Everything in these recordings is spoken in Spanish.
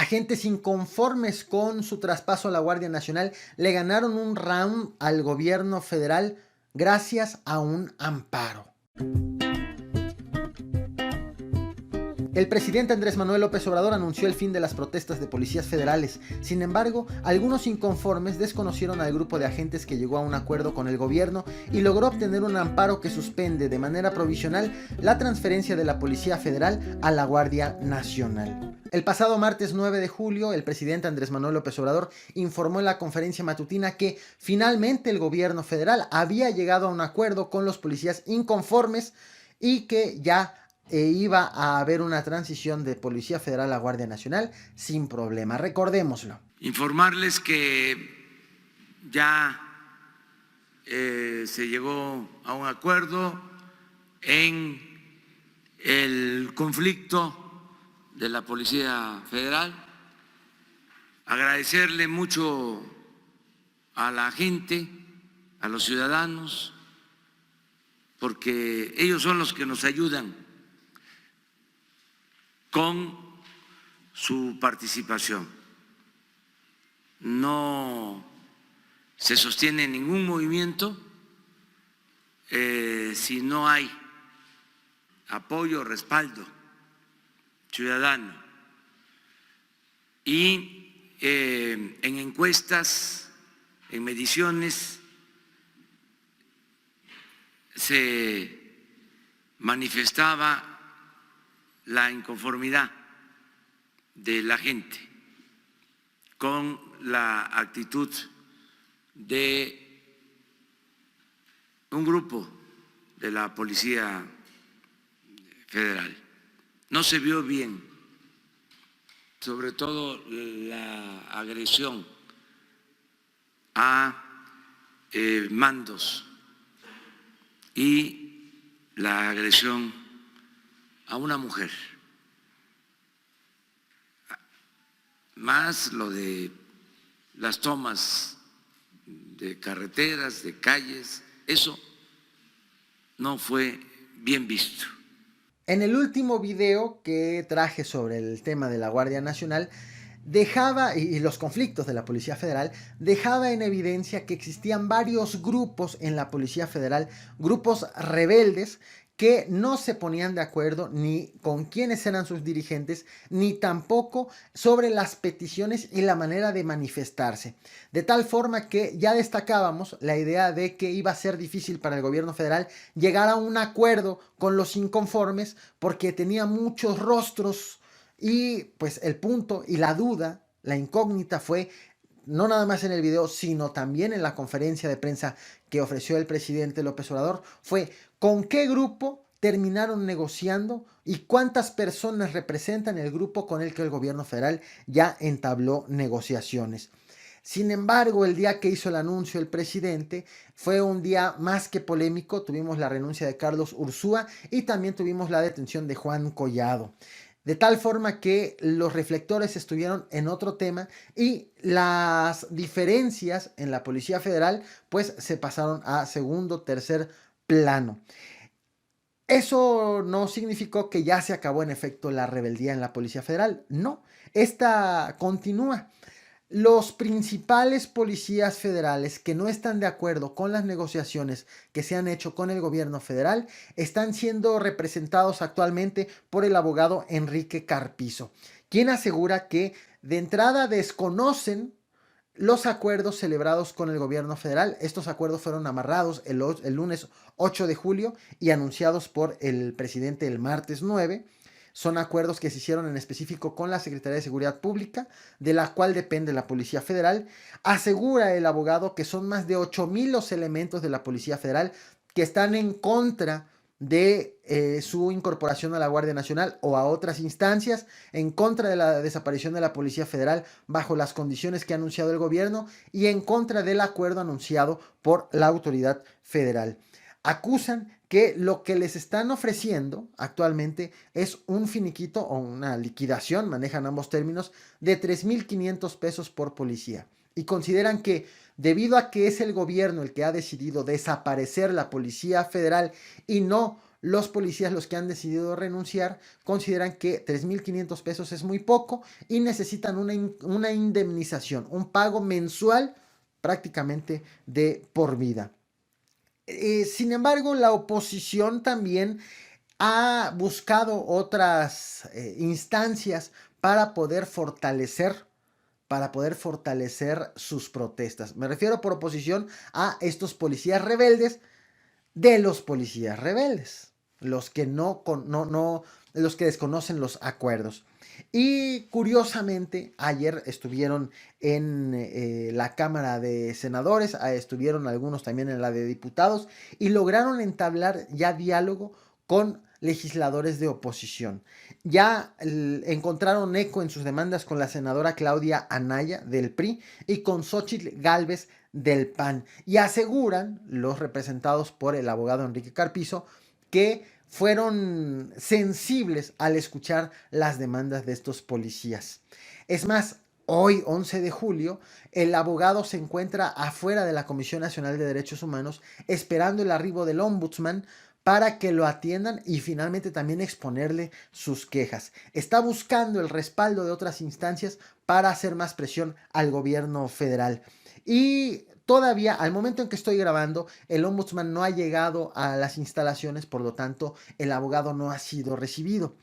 Agentes inconformes con su traspaso a la Guardia Nacional le ganaron un round al gobierno federal gracias a un amparo. El presidente Andrés Manuel López Obrador anunció el fin de las protestas de policías federales. Sin embargo, algunos inconformes desconocieron al grupo de agentes que llegó a un acuerdo con el gobierno y logró obtener un amparo que suspende de manera provisional la transferencia de la Policía Federal a la Guardia Nacional. El pasado martes 9 de julio, el presidente Andrés Manuel López Obrador informó en la conferencia matutina que finalmente el gobierno federal había llegado a un acuerdo con los policías inconformes y que ya iba a haber una transición de Policía Federal a Guardia Nacional sin problema. Recordémoslo. Informarles que ya se llegó a un acuerdo en el conflicto de la Policía Federal. Agradecerle mucho a la gente, a los ciudadanos, porque ellos son los que nos ayudan con su participación. No se sostiene ningún movimiento si no hay apoyo, respaldo ciudadano. Y en encuestas, en mediciones, se manifestaba la inconformidad de la gente con la actitud de un grupo de la Policía Federal. No se vio bien, sobre todo la agresión a mandos y la agresión a una mujer, más lo de las tomas de carreteras, de calles, eso no fue bien visto. En el último video que traje sobre el tema de la Guardia Nacional, y los conflictos de la Policía Federal, dejaba en evidencia que existían varios grupos en la Policía Federal, grupos rebeldes, que no se ponían de acuerdo ni con quiénes eran sus dirigentes, ni tampoco sobre las peticiones y la manera de manifestarse. De tal forma que ya destacábamos la idea de que iba a ser difícil para el gobierno federal llegar a un acuerdo con los inconformes porque tenía muchos rostros y pues el punto y la duda, la incógnita fue no nada más en el video, sino también en la conferencia de prensa que ofreció el presidente López Obrador, fue con qué grupo terminaron negociando y cuántas personas representan el grupo con el que el gobierno federal ya entabló negociaciones. Sin embargo, el día que hizo el anuncio el presidente fue un día más que polémico. Tuvimos la renuncia de Carlos Ursúa y también tuvimos la detención de Juan Collado. De tal forma que los reflectores estuvieron en otro tema y las diferencias en la Policía Federal pues se pasaron a segundo, tercer plano. Eso no significó que ya se acabó en efecto la rebeldía en la Policía Federal. No, esta continúa. Los principales policías federales que no están de acuerdo con las negociaciones que se han hecho con el gobierno federal están siendo representados actualmente por el abogado Enrique Carpizo, quien asegura que de entrada desconocen los acuerdos celebrados con el gobierno federal. Estos acuerdos fueron amarrados el lunes 8 de julio y anunciados por el presidente el martes 9. Son acuerdos que se hicieron en específico con la Secretaría de Seguridad Pública, de la cual depende la Policía Federal. Asegura el abogado que son más de 8,000 los elementos de la Policía Federal que están en contra de su incorporación a la Guardia Nacional o a otras instancias, en contra de la desaparición de la Policía Federal bajo las condiciones que ha anunciado el gobierno y en contra del acuerdo anunciado por la autoridad federal. Acusan que lo que les están ofreciendo actualmente es un finiquito o una liquidación, manejan ambos términos, de 3,500 pesos por policía. Y consideran que debido a que es el gobierno el que ha decidido desaparecer la Policía Federal y no los policías, los que han decidido renunciar, consideran que 3,500 pesos es muy poco y necesitan una indemnización, un pago mensual prácticamente de por vida. Sin embargo, la oposición también ha buscado otras instancias para poder fortalecer sus protestas. Me refiero por oposición a estos policías rebeldes de los policías rebeldes, los que los que desconocen los acuerdos. Y curiosamente, ayer estuvieron en la Cámara de Senadores, estuvieron algunos también en la de Diputados y lograron entablar ya diálogo con legisladores de oposición. Ya encontraron eco en sus demandas con la senadora Claudia Anaya del PRI y con Xóchitl Gálvez del PAN, y aseguran los representados por el abogado Enrique Carpizo que fueron sensibles al escuchar las demandas de estos policías. Es más, hoy, 11 de julio, el abogado se encuentra afuera de la Comisión Nacional de Derechos Humanos esperando el arribo del ombudsman para que lo atiendan y finalmente también exponerle sus quejas. Está buscando el respaldo de otras instancias para hacer más presión al gobierno federal. Y todavía, al momento en que estoy grabando, el ombudsman no ha llegado a las instalaciones, por lo tanto, el abogado no ha sido recibido.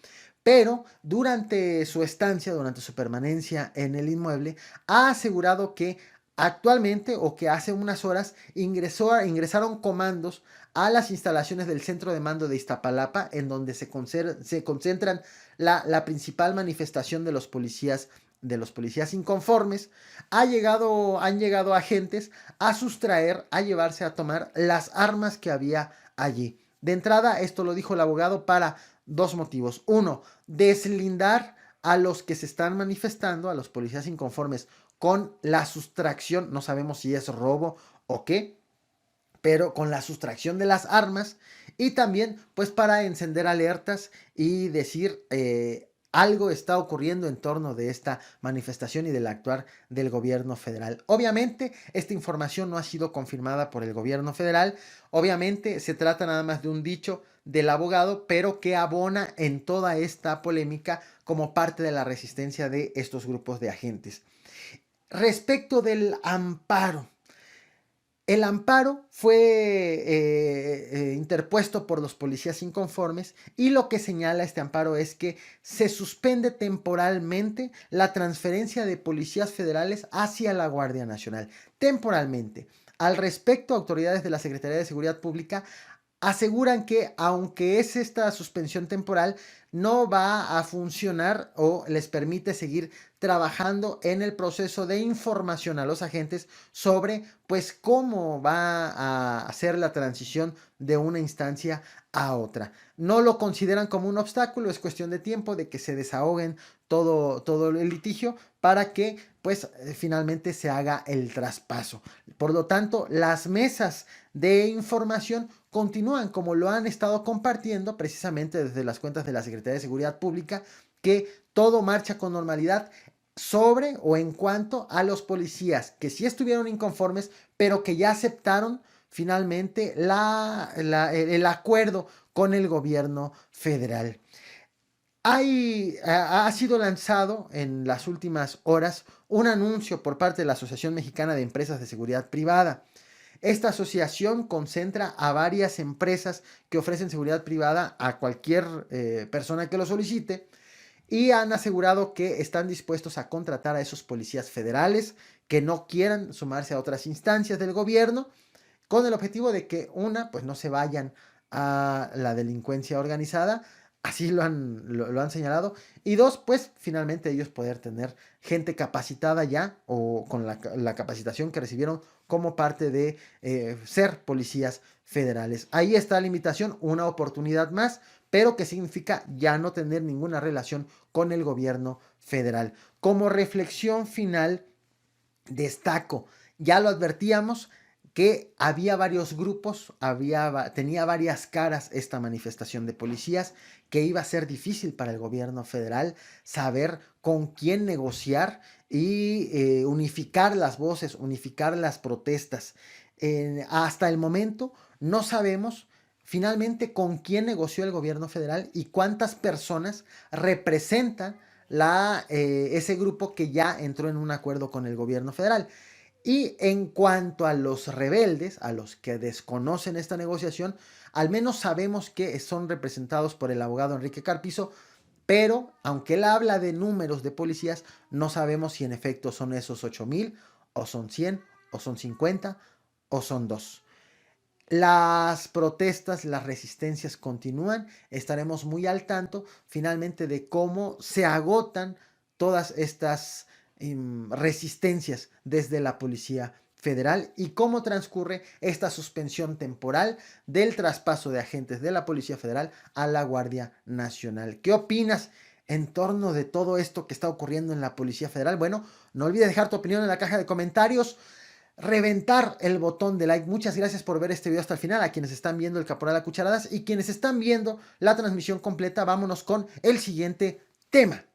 Pero durante su estancia, durante su permanencia en el inmueble, ha asegurado que actualmente o que hace unas horas ingresaron comandos a las instalaciones del centro de mando de Iztapalapa, en donde se concentran la principal manifestación de los policías inconformes. Han llegado agentes a sustraer, a llevarse a tomar las armas que había allí. De entrada, esto lo dijo el abogado para dos motivos. Uno, deslindar a los que se están manifestando, a los policías inconformes, con la sustracción, no sabemos si es robo o qué, pero con la sustracción de las armas, y también pues para encender alertas y decir algo está ocurriendo en torno de esta manifestación y del actuar del gobierno federal. Obviamente esta información no ha sido confirmada por el gobierno federal, obviamente se trata nada más de un dicho del abogado, pero que abona en toda esta polémica como parte de la resistencia de estos grupos de agentes. Respecto del amparo, el amparo fue interpuesto por los policías inconformes y lo que señala este amparo es que se suspende temporalmente la transferencia de policías federales hacia la Guardia Nacional. Temporalmente. Al respecto, autoridades de la Secretaría de Seguridad Pública aseguran que aunque es esta suspensión temporal, no va a funcionar o les permite seguir trabajando en el proceso de información a los agentes sobre pues cómo va a hacer la transición de una instancia a otra. No lo consideran como un obstáculo, es cuestión de tiempo de que se desahoguen todo el litigio para que pues finalmente se haga el traspaso. Por lo tanto, las mesas de información continúan como lo han estado compartiendo precisamente desde las cuentas de la Secretaría de Seguridad Pública, que todo marcha con normalidad sobre o en cuanto a los policías que sí estuvieron inconformes, pero que ya aceptaron finalmente el acuerdo con el gobierno federal. Ha sido lanzado en las últimas horas un anuncio por parte de la Asociación Mexicana de Empresas de Seguridad Privada. Esta asociación concentra a varias empresas que ofrecen seguridad privada a cualquier persona que lo solicite y han asegurado que están dispuestos a contratar a esos policías federales que no quieran sumarse a otras instancias del gobierno con el objetivo de que pues no se vayan a la delincuencia organizada, así lo han señalado, y dos, pues finalmente ellos poder tener gente capacitada ya o con la capacitación que recibieron como parte de ser policías federales. Ahí está la invitación, una oportunidad más, pero que significa ya no tener ninguna relación con el gobierno federal. Como reflexión final, destaco, ya lo advertíamos, que había varios grupos, tenía varias caras esta manifestación de policías, que iba a ser difícil para el gobierno federal saber con quién negociar y unificar las voces, unificar las protestas. Hasta el momento no sabemos finalmente con quién negoció el gobierno federal y cuántas personas representan ese grupo que ya entró en un acuerdo con el gobierno federal. Y en cuanto a los rebeldes, a los que desconocen esta negociación, al menos sabemos que son representados por el abogado Enrique Carpizo, pero aunque él habla de números de policías, no sabemos si en efecto son esos 8,000 o son 100 o son 50 o son 2. Las protestas, las resistencias continúan. Estaremos muy al tanto finalmente de cómo se agotan todas estas resistencias desde la Policía Federal y cómo transcurre esta suspensión temporal del traspaso de agentes de la Policía Federal a la Guardia Nacional. ¿Qué opinas en torno de todo esto que está ocurriendo en la Policía Federal? Bueno, no olvides dejar tu opinión en la caja de comentarios, reventar el botón de like. Muchas gracias por ver este video hasta el final, a quienes están viendo el Caporal a Cucharadas y quienes están viendo la transmisión completa. Vámonos con el siguiente tema.